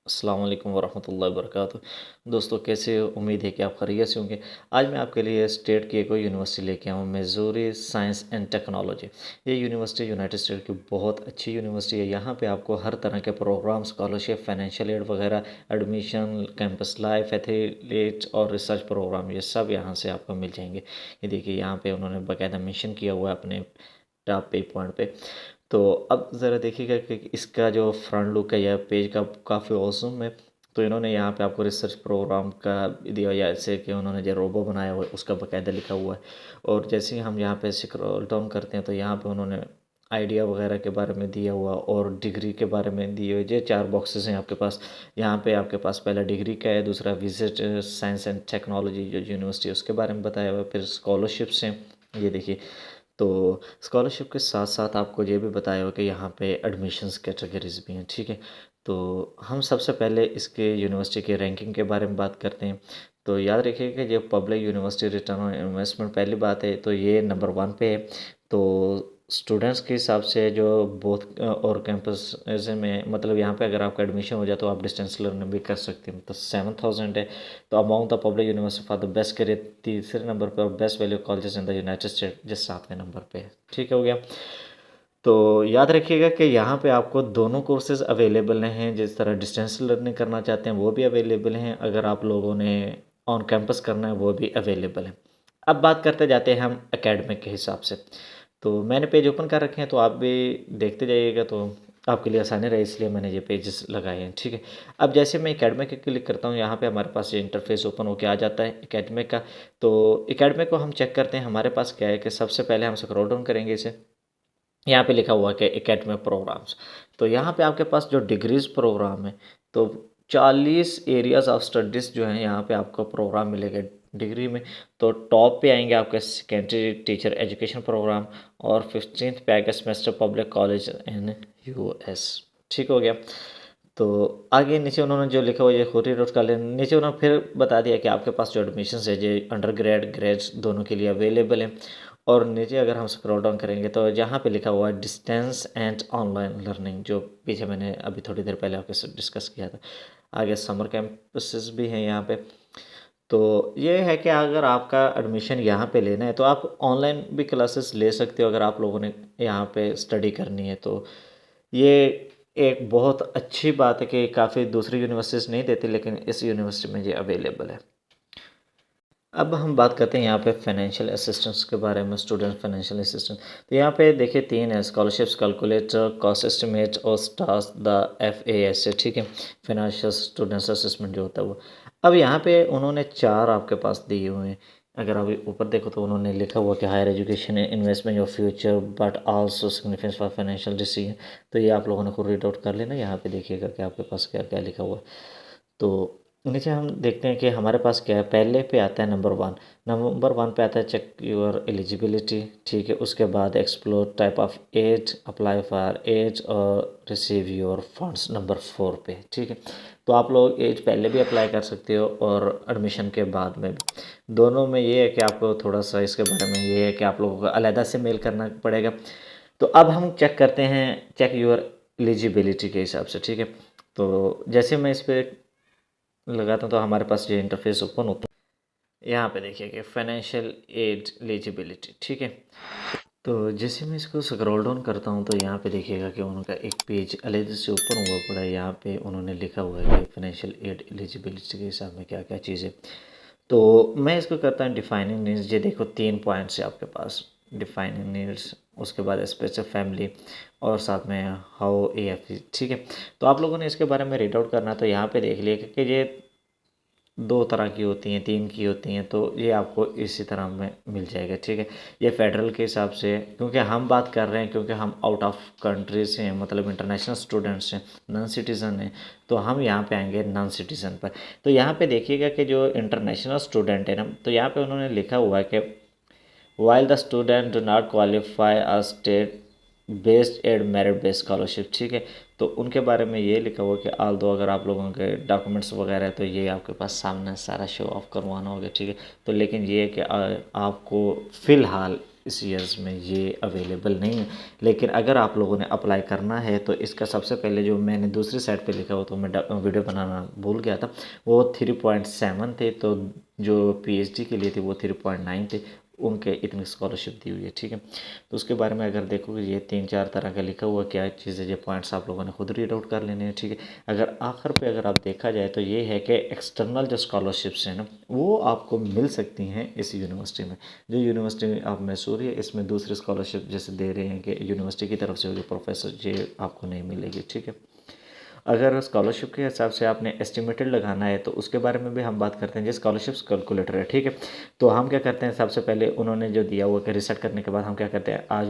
अस्सलाम वालेकुम वरहमतुल्लाहि वबरकातुहू। दोस्तों कैसे हो? उम्मीद है कि आप खैरियत से होंगे। आज मैं आपके लिए स्टेट की एक और यूनिवर्सिटी लेके आया हूँ, मिज़ोरी साइंस एंड टेक्नोलॉजी। ये यूनिवर्सिटी यूनाइटेड स्टेट की बहुत अच्छी यूनिवर्सिटी है। यहाँ पे आपको हर तरह के प्रोग्राम, स्कॉलरशिप, फाइनेंशियल एड वगैरह, एडमिशन, कैंपस लाइफ, एथलीट और रिसर्च प्रोग्राम, ये सब यहाँ से आपको मिल जाएंगे। ये देखिए यहाँ पे उन्होंने बाकायदा मेंशन किया हुआ है अपने टॉप पे पॉइंट पे। तो अब ज़रा देखिएगा कि इसका जो फ्रंट लुक है या पेज का काफ़ी ऑसम है। तो इन्होंने यहाँ पे आपको रिसर्च प्रोग्राम का दिया, या जैसे कि उन्होंने जो रोबो बनाया हुआ है उसका बाकायदा लिखा हुआ है। और जैसे ही हम यहाँ पे स्क्रॉल डाउन करते हैं तो यहाँ पे उन्होंने आइडिया वगैरह के बारे में दिया हुआ और डिग्री के बारे में दिए हुए। ये 4 बॉक्सेस हैं आपके पास। यहाँ पे आपके पास पहला डिग्री का है, दूसरा विजिट साइंस एंड टेक्नोलॉजी जो यूनिवर्सिटी है उसके बारे में बताया हुआ है, फिर स्कॉलरशिप्स हैं। ये देखिए, तो स्कॉलरशिप के साथ साथ आपको ये भी बताया हो कि यहाँ पे एडमिशन्स कैटेगरीज भी हैं, ठीक है। तो हम सबसे पहले इसके यूनिवर्सिटी के रैंकिंग के बारे में बात करते हैं। तो याद रखिए कि जो public university return on investment पहली बात है, तो ये नंबर 1 पे है। तो स्टूडेंट्स के हिसाब से जो बोथ और कैंपस ऐसे में, मतलब यहाँ पे अगर आपका एडमिशन हो जाए तो आप डिस्टेंस लर्निंग भी कर सकते हैं। तो 7000 है। तो amount the public university for the best career तीसरे नंबर पर, और best value colleges in the United state जो 7वें नंबर पे है। ठीक हो गया। तो याद रखिएगा कि यहाँ पे आपको दोनों कोर्सेज अवेलेबल हैं। जिस तरह डिस्टेंस लर्निंग करना चाहते हैं वो भी अवेलेबल हैं, अगर आप लोगों ने ऑन कैंपस करना है वो भी अवेलेबल है। अब बात करते जाते हैं हम एकेडमिक के हिसाब से। तो मैंने पेज ओपन कर रखे हैं, तो आप भी देखते जाइएगा तो आपके लिए आसानी रहे, इसलिए मैंने ये पेजेस लगाए हैं, ठीक है। अब जैसे मैं एकेडमिक पे क्लिक करता हूँ, यहाँ पे हमारे पास ये इंटरफेस ओपन होके आ जाता है एकेडमिक का। तो एकेडमिक को हम चेक करते हैं। हमारे पास क्या है कि सबसे पहले हम स्क्रॉल डाउन करेंगे इसे, यहाँ पे लिखा हुआ है कि एकेडमिक प्रोग्राम्स। तो यहाँ पे आपके पास जो डिग्रीज प्रोग्राम है, तो 40 एरियाज ऑफ स्टडीज़ जो हैं यहाँ पे आपको प्रोग्राम मिलेगा डिग्री में। तो टॉप पे आएंगे आपके सेकेंडरी टीचर एजुकेशन प्रोग्राम और 15th पे आएगा semester public college in US. ठीक हो गया। तो आगे नीचे उन्होंने जो लिखा हुआ है ये खुद ही नोट कर लें। नीचे उन्होंने फिर बता दिया कि आपके पास जो एडमिशन है जो अंडर ग्रेड ग्रेड्स दोनों के लिए अवेलेबल है। और नीचे अगर हम स्क्रॉल डाउन करेंगे तो जहाँ पे लिखा हुआ है डिस्टेंस एंड ऑनलाइन लर्निंग, जो पीछे मैंने अभी थोड़ी देर पहले आपके साथ डिस्कस किया था। आगे समर कैंपसेस भी हैं यहाँ पे। तो ये है कि अगर आपका एडमिशन यहाँ पे लेना है तो आप ऑनलाइन भी क्लासेस ले सकते हो, अगर आप लोगों ने यहाँ पे स्टडी करनी है तो। ये एक बहुत अच्छी बात है कि काफ़ी दूसरी यूनिवर्सिटीज़ नहीं देती, लेकिन इस यूनिवर्सिटी में ये अवेलेबल है। अब हम बात करते हैं यहाँ पे फाइनेंशियल असिस्टेंस के बारे में, स्टूडेंट फाइनेंशियल असिस्टेंस। तो यहाँ पे देखिए 3 है, स्कॉलरशिप्स, कैलकुलेटर, कॉस्ट एस्टिमेट और स्टार्स द FAS, ठीक है, फाइनेंशियल स्टूडेंट्स असेसमेंट जो होता है वो। अब यहाँ पे उन्होंने 4 आपके पास दिए हुए हैं। अगर आप ऊपर देखो तो उन्होंने लिखा हुआ कि higher education investment your future but also significance for financial decision. तो ये आप लोगों ने खुद रीड आउट कर लेना, यहाँ पे देखिएगा कि आपके पास क्या क्या लिखा हुआ है। तो नीचे हम देखते हैं कि हमारे पास क्या है। पहले पे आता है नंबर 1 पे आता है चेक योर एलिजिबिलिटी, ठीक है। उसके बाद explore type of aid, apply for aid और रिसीव योर फंड्स नंबर 4 पे, ठीक है। तो आप लोग एज पहले भी अप्लाई कर सकते हो और एडमिशन के बाद में भी। दोनों में ये है कि आपको थोड़ा सा इसके बारे में ये है कि आप लोगों को अलहदा से मेल करना पड़ेगा। तो अब हम चेक करते हैं चेक योर एलिजिबिलिटी के हिसाब से, ठीक है। तो जैसे मैं इस पर लगाता हूँ तो हमारे पास ये इंटरफेस ओपन होता है। यहाँ पे देखिए कि फाइनेंशियल एड एलिजिबिलिटी, ठीक है। तो जैसे मैं इसको स्क्रॉल डाउन करता हूँ तो यहाँ पे देखिएगा कि उनका एक पेज अलग से ओपन हुआ पड़ा है। यहाँ पे उन्होंने लिखा हुआ है कि फाइनेंशियल एड एलिजिबिलिटी के हिसाब में क्या क्या चीज़ें। तो मैं इसको करता हूँ डिफाइनिंग नीड्स। ये देखो 3 पॉइंट्स है आपके पास, डिफाइनिंग नीड्स, उसके बाद स्पेसिफिक फैमिली और साथ में हाउ AF, ठीक है। तो आप लोगों ने इसके बारे में रीड आउट करना है। तो यहाँ पे देख लिया कि ये 2 तरह की होती हैं, 3 की होती हैं, तो ये आपको इसी तरह में मिल जाएगा, ठीक है। ये फेडरल के हिसाब से, क्योंकि हम बात कर रहे हैं क्योंकि हम आउट ऑफ कंट्री से हैं, मतलब इंटरनेशनल स्टूडेंट्स हैं, नॉन सिटीज़न हैं, तो हम यहाँ पे आएंगे नॉन सिटीज़न पर। तो यहाँ पे देखिएगा कि जो इंटरनेशनल स्टूडेंट है ना, तो यहाँ पे उन्होंने लिखा हुआ है कि while the student do not qualify a state based aid merit based scholarship, ठीक है। तो उनके बारे में ये लिखा हुआ कि आल दो अगर आप लोगों के डॉक्यूमेंट्स वगैरह है तो ये आपके पास सामने सारा शो ऑफ करवाना होगा, ठीक है। तो लेकिन ये है कि आपको फ़िलहाल इस ईयर्स में ये अवेलेबल नहीं है। लेकिन अगर आप लोगों ने अप्लाई करना है तो इसका सबसे पहले जो मैंने दूसरी साइट पे लिखा हुआ तो मैं वीडियो बनाना भूल गया था, वो 3.7 थे, तो जो पीएचडी के लिए थे वो 3.9 थे, उनके इतनी स्कॉलरशिप दी हुई है। ठीक है, तो उसके बारे में अगर देखोगे ये 3-4 तरह का लिखा हुआ क्या चीज़ है, ये पॉइंट्स आप लोगों ने खुद रीड आउट कर लेने हैं। ठीक है, अगर आखिर पे अगर आप देखा जाए तो ये है कि एक्सटर्नल जो स्कॉलरशिप्स हैं ना वो आपको मिल सकती हैं इस यूनिवर्सिटी में। जो यूनिवर्सिटी आप मैसूर है इसमें दूसरी स्कॉलरशिप जैसे दे रहे हैं कि यूनिवर्सिटी की तरफ से होगी प्रोफेसर, ये आपको नहीं मिलेगी। ठीक है, अगर स्कॉलरशिप के हिसाब से आपने एस्टिमेटेड लगाना है तो उसके बारे में भी हम बात करते हैं, जो स्कॉलरशिप्स कैलकुलेटर है। ठीक है, तो हम क्या करते हैं, सबसे पहले उन्होंने जो दिया हुआ कि रिसर्च करने के बाद हम क्या करते हैं, आज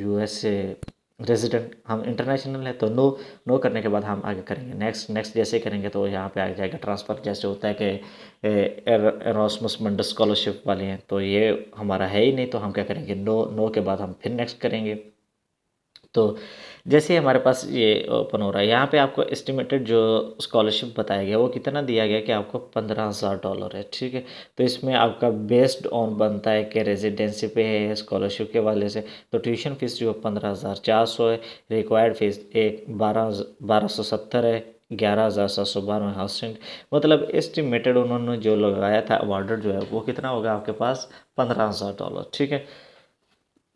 यूएस से रेजिडेंट हम इंटरनेशनल है तो नो, नो करने के बाद हम आगे करेंगे नेक्स्ट, नेक्स्ट जैसे करेंगे तो यहाँ पे आ जाएगा ट्रांसफ़र, जैसे होता है कि एरास्मस मंडस स्कॉलरशिप वाले हैं तो ये हमारा है ही नहीं, तो हम क्या करेंगे, नो, नो के बाद हम फिर नेक्स्ट करेंगे। तो जैसे हमारे पास ये ओपन हो रहा है, यहाँ पे आपको एस्टिमेटेड जो स्कॉलरशिप बताया गया वो कितना दिया गया कि आपको $15,000 है। ठीक है, तो इसमें आपका बेस्ड ऑन बनता है कि रेजिडेंसी पे है स्कॉलरशिप के वाले से, तो ट्यूशन फीस जो 15,400 है, रिक्वायर्ड फीस 1270 है, 11,792 हाउसिंग, मतलब एस्टिमेटेड उन्होंने जो लगाया था अवार्डेड जो है वो कितना होगा आपके पास $15,000। ठीक है,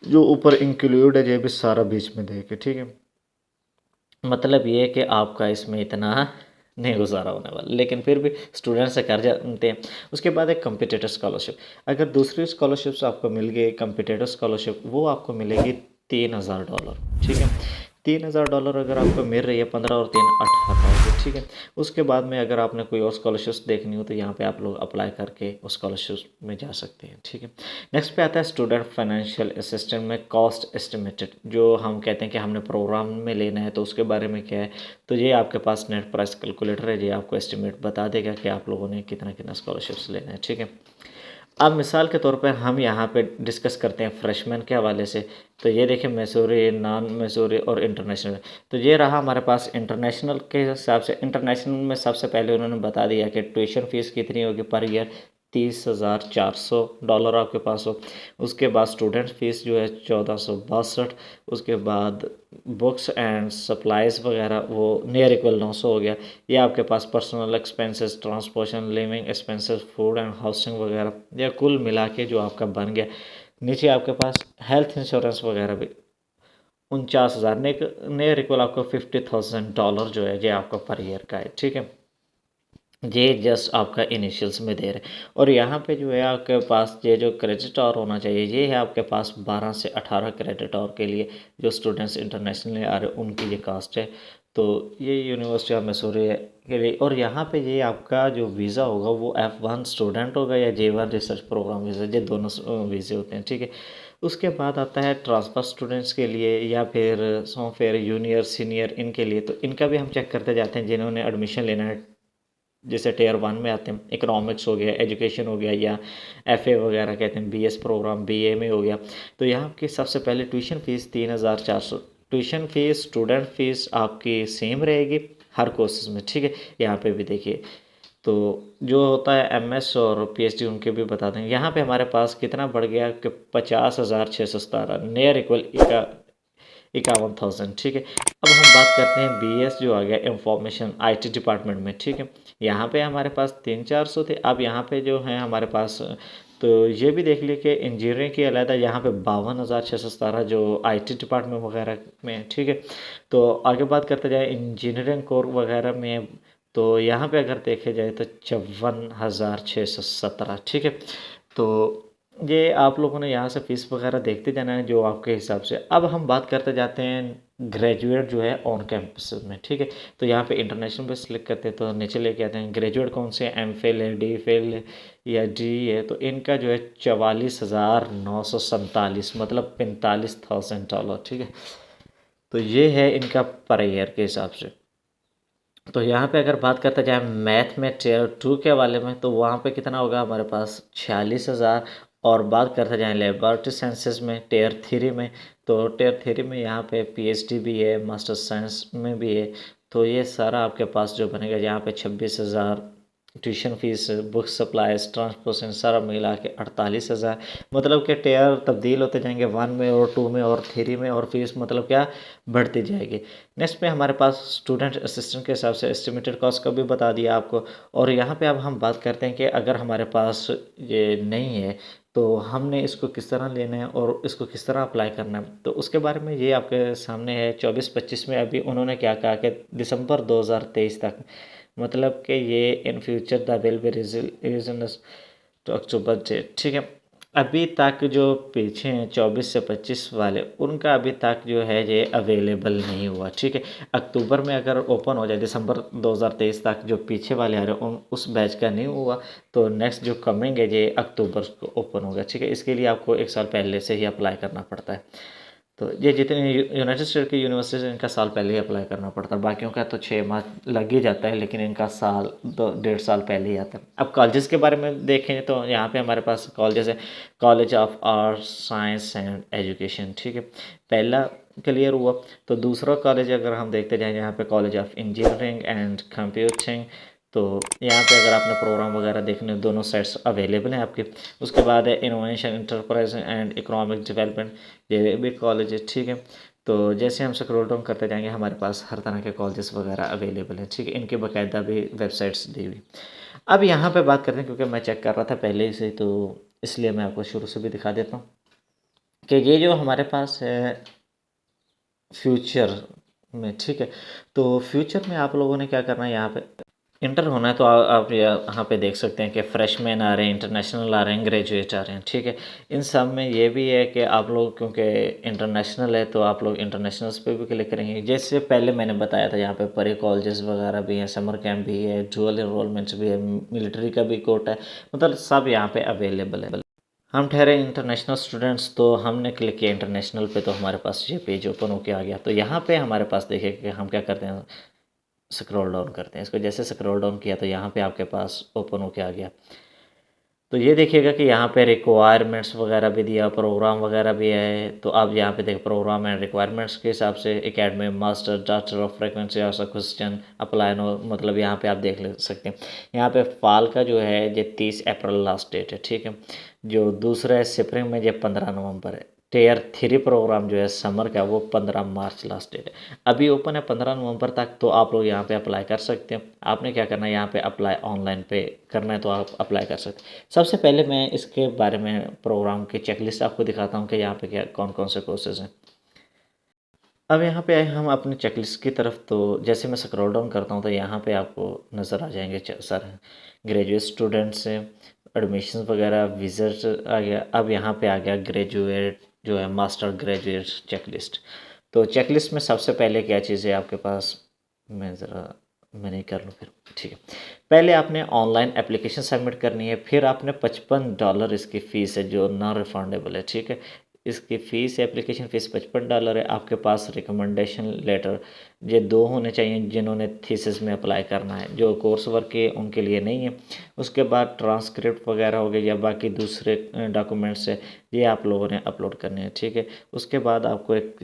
जो ऊपर इंक्लूड है ये भी सारा बीच में देके। ठीक है, मतलब ये है कि आपका इसमें इतना नहीं गुजारा होने वाला, लेकिन फिर भी स्टूडेंट से कर जानते हैं। उसके बाद एक कंपिटेटिव स्कॉलरशिप, अगर दूसरी स्कॉलरशिप्स आपको मिल गई कंपिटेटिव स्कॉलरशिप, वो आपको मिलेगी $3,000। ठीक है, $3,000 अगर आपको मिल रही है, 15 और 3 18,000। ठीक है, उसके बाद में अगर आपने कोई और स्कॉलरशिप्स देखनी हो तो यहाँ पे आप लोग अप्लाई करके उस स्कॉलरशिप में जा सकते हैं। ठीक है, नेक्स्ट पे आता है स्टूडेंट फाइनेंशियल असिस्टेंट में कॉस्ट एस्टिमेटेड, जो हम कहते हैं कि हमने प्रोग्राम में लेना है तो उसके बारे में क्या है, तो ये आपके पास नेट प्राइस कैलकुलेटर है, ये आपको एस्टिमेट बता देगा कि आप लोगों ने कितना कितना स्कॉलरशिप्स लेना है। ठीक है, अब मिसाल के तौर पर हम यहाँ पे डिस्कस करते हैं फ्रेशमैन के हवाले से, तो ये देखिए मैसूरी, नॉन मैसूरी और इंटरनेशनल, तो ये रहा हमारे पास इंटरनेशनल के हिसाब से। इंटरनेशनल में सबसे पहले उन्होंने बता दिया कि ट्यूशन फ़ीस कितनी होगी पर ईयर, $30,400 आपके पास हो। उसके बाद स्टूडेंट फ़ीस जो है 1462। उसके बाद बुक्स एंड सप्लाइज़ वगैरह वो नियर इक्वल 900 हो गया। ये आपके पास personal expenses, transportation, living expenses, food and housing वगैरह, या कुल मिला के जो आपका बन गया। नीचे आपके पास हेल्थ इंश्योरेंस वगैरह भी 49,000, नियर इक्वल आपको $50,000 जो है ये आपका पर ईयर का है। ठीक है, ये जस्ट आपका इनिशियल्स में दे रहे हैं। और यहाँ पे जो है आपके पास ये जो क्रेडिट आवर होना चाहिए, ये है आपके पास 12 से 18 क्रेडिट आवर के लिए जो स्टूडेंट्स इंटरनेशनली आ रहे हैं उनकी ये कास्ट है। तो ये यूनिवर्सिटी ऑफ मैसूरी के लिए। और यहाँ पे ये आपका जो वीज़ा होगा वो F1 स्टूडेंट होगा या J1 रिसर्च प्रोग्राम वीज़ा, ये दोनों वीज़े होते हैं। ठीक है, उसके बाद आता है ट्रांसफ़र स्टूडेंट्स के लिए या फिर फिर जूनियर सीनियर इनके लिए, तो इनका भी हम चेक करते जाते हैं जिन्होंने एडमिशन लेना है। जैसे टियर 1 में आते हैं, इकोनॉमिक्स हो गया, एजुकेशन हो गया, या एफए वगैरह कहते हैं, बीएस प्रोग्राम बीए में हो गया। तो यहाँ की सबसे पहले tuition fees 3,400, tuition fees student fees आपकी सेम रहेगी हर कोर्सेज में। ठीक है, यहाँ पे भी देखिए, तो जो होता है एमएस और पीएचडी उनके भी बता दें। यहाँ पे हमारे पास कितना बढ़ गया कि 50,617, नियर इक्वल 51,000। ठीक है, अब हम बात करते हैं बीएस जो आ गया इंफॉर्मेशन आईटी डिपार्टमेंट में। ठीक है, यहाँ पे हमारे पास 300-400 थे, अब यहाँ पे जो है हमारे पास, तो ये भी देख लीजिए कि इंजीनियरिंग की अलहदा यहाँ पे 52,617 जो आईटी डिपार्टमेंट वगैरह में। ठीक है, तो आगे बात करते जाए इंजीनियरिंग कोर वगैरह में, तो यहाँ पे अगर देखे जाए तो 54,617। ठीक है, तो ये आप लोगों ने यहाँ से फ़ीस वगैरह देखते जाना है जो आपके हिसाब से। अब हम बात करते जाते हैं ग्रेजुएट जो है ऑन कैंपस में। ठीक है, तो यहाँ पे इंटरनेशनल पे सिलेक्ट करते हैं तो नीचे लेके आते हैं ग्रेजुएट कौन से, एमफिल है, डी फिल है या डी है, तो इनका जो है 44,947, मतलब $45,000। ठीक है, तो ये है इनका पर ईयर के हिसाब से। तो यहाँ पे अगर बात करते जाए मैथ में टियर 2 के वाले में, तो वहाँ पे कितना होगा हमारे पास 46,000। और बात करते जाएँ लेबॉरेटरी साइंसेज में टियर 3 में, तो टियर 3 में यहाँ पे पीएचडी भी है, मास्टर साइंस में भी है, तो ये सारा आपके पास जो बनेगा यहाँ पे 26,000 tuition fees, book supplies, transportation सारा मिला के 48,000। मतलब कि टेयर तब्दील होते जाएंगे 1 में और 2 में और 3 में, और फीस मतलब क्या बढ़ती जाएगी। नेक्स्ट पे हमारे पास स्टूडेंट असिस्टेंट के हिसाब से एस्टिमेटेड कॉस्ट का भी बता दिया आपको। और यहाँ पे अब हम बात करते हैं कि अगर हमारे पास ये नहीं है तो हमने इसको किस तरह लेना है और इसको किस तरह अप्लाई करना है, तो उसके बारे में ये आपके सामने है। 24-25 में अभी उन्होंने क्या कहा कि दिसंबर 2023 तक, मतलब कि ये in future the will be reasons तो अक्टूबर डेट, ठीक है। अभी तक जो पीछे हैं 24 से 25 वाले, उनका अभी तक जो है ये अवेलेबल नहीं हुआ, ठीक है। अक्टूबर में अगर ओपन हो जाए, दिसंबर 2023 तक जो पीछे वाले आ रहे हैं उस बैच का नहीं हुआ, तो नेक्स्ट जो कमिंग है ये अक्टूबर को ओपन होगा, ठीक है। इसके लिए आपको 1 साल पहले से ही अप्लाई करना पड़ता है। तो ये जितने यूनाइटेड स्टेट की यूनिवर्सिटीज़ हैं इनका साल पहले ही अप्लाई करना पड़ता है। बाकियों का तो 6 माह लग ही जाता है, लेकिन इनका साल 1.5 साल पहले ही आता है। अब कॉलेजेस के बारे में देखें तो यहाँ पे हमारे पास कॉलेजेस है, college of arts science and education, ठीक है। पहला क्लियर हुआ। तो दूसरा कॉलेज अगर हम देखते जाएँ, यहाँ पे college of engineering and computing. तो यहाँ पे अगर आपने प्रोग्राम वगैरह देखने, दोनों सेट्स अवेलेबल हैं आपके। उसके बाद है innovation enterprise and economic development, ये भी कॉलेज है, ठीक है। तो जैसे हम स्क्रॉल डाउन करते जाएंगे हमारे पास हर तरह के कॉलेजेस वगैरह अवेलेबल हैं, ठीक है। इनके बाकायदा भी वेबसाइट्स दी हुई। अब यहाँ पे बात करते हैं, क्योंकि मैं चेक कर रहा था पहले से, तो इसलिए मैं आपको शुरू से भी दिखा देता हूँ कि ये जो हमारे पास है फ्यूचर में, ठीक है। तो फ्यूचर में आप लोगों ने क्या करना है, यहाँ पे इंटर होना है तो आप यहाँ पे देख सकते हैं कि फ्रेशमैन आ रहे हैं, इंटरनेशनल आ रहे हैं, ग्रेजुएट आ रहे हैं, ठीक है। इन सब में ये भी है कि आप लोग क्योंकि इंटरनेशनल है तो आप लोग इंटरनेशनल्स पे भी क्लिक करेंगे। जैसे पहले मैंने बताया था, यहाँ पे परे कॉलेजेस वगैरह भी हैं, समर कैंप भी है, डुअल इनरोलमेंट्स भी है, मिलिट्री का भी कोटा है, मतलब सब यहाँ पे अवेलेबल है। हम ठहरे इंटरनेशनल स्टूडेंट्स, तो हमने क्लिक किया इंटरनेशनल पे, तो हमारे पास ये पेज ओपन होके आ गया। तो यहाँ पे हमारे पास देखिए कि हम क्या करते हैं, स्क्रॉल डाउन करते हैं इसको। जैसे स्क्रॉल डाउन किया तो यहाँ पे आपके पास ओपन होके आ गया। तो ये देखिएगा कि यहाँ पे रिक्वायरमेंट्स वगैरह भी दिया, प्रोग्राम वगैरह भी है। तो आप यहाँ पे देख प्रोग्राम एंड रिक्वायरमेंट्स के हिसाब से academy master doctor of frequency और क्वेश्चन अप्लाई नो, मतलब यहाँ पे आप देख ले सकते हैं। यहाँ पे फाल का जो है ये 30 अप्रैल लास्ट डेट है, ठीक है। जो दूसरा है स्प्रिंग में ये 15 नवंबर है। टियर 3 प्रोग्राम जो है समर का वो 15 मार्च लास्ट डेट है। अभी ओपन है 15 नवंबर तक, तो आप लोग यहाँ पे अप्लाई कर सकते हैं। आपने क्या करना है, यहाँ पे अप्लाई ऑनलाइन पे करना है तो आप अप्लाई कर सकते हैं। सबसे पहले मैं इसके बारे में प्रोग्राम की चेकलिस्ट आपको दिखाता हूँ कि यहाँ पे क्या कौन कौन से कोर्सेज हैं। अब यहाँ पे आए हम अपने चेकलिस्ट की तरफ। तो जैसे मैं स्क्रॉल डाउन करता हूँ तो यहाँ पे आपको नज़र आ जाएंगे सर ग्रेजुएट स्टूडेंट्स हैं, एडमिशन वगैरह, विजिट आ गया। अब यहाँ पे आ गया ग्रेजुएट जो है मास्टर ग्रेजुएट चेकलिस्ट। तो चेकलिस्ट में सबसे पहले क्या चीज़ है आपके पास, मैं ज़रा मैं नहीं कर लूँ फिर, ठीक है। पहले आपने ऑनलाइन एप्लीकेशन सबमिट करनी है, फिर आपने $55 इसकी फ़ीस है जो नॉन रिफंडेबल है, ठीक है। इसकी फ़ीस एप्लीकेशन फ़ीस $55 है। आपके पास रिकमेंडेशन लेटर ये 2 होने चाहिए जिन्होंने थीसिस में अप्लाई करना है, जो कोर्स वर्क के उनके लिए नहीं है। उसके बाद ट्रांसक्रिप्ट वगैरह हो गए या बाकी दूसरे डॉक्यूमेंट्स है, ये आप लोगों ने अपलोड करने हैं, ठीक है। उसके बाद आपको एक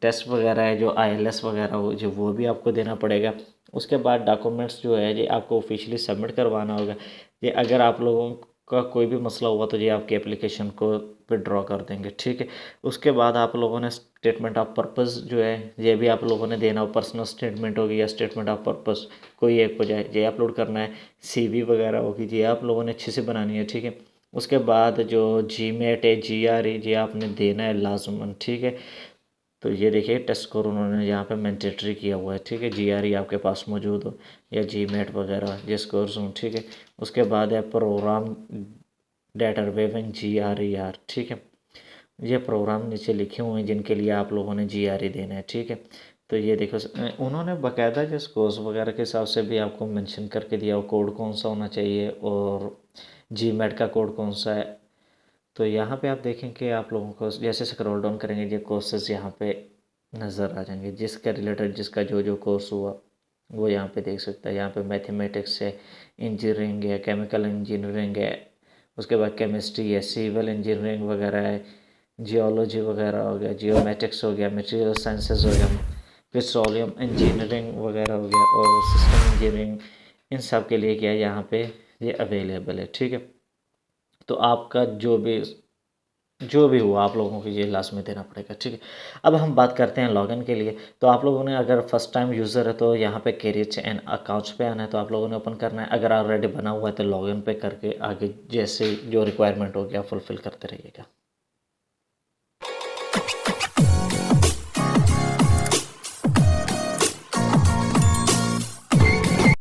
टेस्ट वगैरह है जो IELTS वगैरह हो, जो वो भी आपको देना पड़ेगा। उसके बाद डॉक्यूमेंट्स जो है ये आपको ऑफिशियली सबमिट करवाना होगा। ये अगर आप लोगों का कोई भी मसला हुआ तो ये आपकी एप्लीकेशन को विड्रॉ कर देंगे, ठीक है। उसके बाद आप लोगों ने स्टेटमेंट ऑफ पर्पस जो है ये भी आप लोगों ने देना हो, पर्सनल स्टेटमेंट होगी या स्टेटमेंट ऑफ पर्पस कोई एक हो जाए, ये अपलोड करना है। CV वगैरह होगी ये आप लोगों ने अच्छे से बनानी है, ठीक है। उसके बाद जो GMAT है GRE ये आपने देना है लाजमन, ठीक है। तो ये देखिए टेस्ट स्कोर उन्होंने यहाँ पे मैंडेटरी किया हुआ है, ठीक है। GRE आपके पास मौजूद हो या GMAT वगैरह ये स्कोर्स हों, ठीक है। उसके बाद है प्रोग्राम डेटर वेवन GRER, ठीक है। ये प्रोग्राम नीचे लिखे हुए हैं जिनके लिए आप लोगों ने GRE देना है, ठीक है। तो ये देखो उन्होंने बाकायदा जो स्कोर्स वगैरह के हिसाब से भी आपको मेंशन करके दिया हो, कोड कौन सा होना चाहिए और GMAT का कोड कौन सा है। तो यहाँ पे आप देखें कि आप लोगों को जैसे स्क्रॉल डाउन करेंगे ये कोर्सेज यहाँ पे नज़र आ जाएंगे, जिसका रिलेटेड जिसका जो जो कोर्स हुआ वो यहाँ पे देख सकता है। यहाँ पे मैथमेटिक्स है, इंजीनियरिंग है, केमिकल इंजीनियरिंग है, उसके बाद केमिस्ट्री है, सिविल इंजीनियरिंग वगैरह है, जियोलॉजी वगैरह हो गया, जियोमेट्रिक्स हो गया, मटेरियल साइंसेज हो गया, पेट्रोलियम इंजीनियरिंग वगैरह हो गया और सिस्टम इंजीनियरिंग, इन सब के लिए क्या है यहाँ पे ये अवेलेबल है, ठीक है। तो आपका जो भी हुआ आप लोगों को ये लास्ट में देना पड़ेगा, ठीक है। अब हम बात करते हैं लॉगिन के लिए। तो आप लोगों ने अगर फर्स्ट टाइम यूज़र है तो यहाँ पे कैरियर एंड अकाउंट्स पे आना है, तो आप लोगों ने ओपन करना है। अगर ऑलरेडी बना हुआ है तो लॉगिन पे करके आगे जैसे जो रिक्वायरमेंट हो गया फुलफ़िल करते रहिएगा।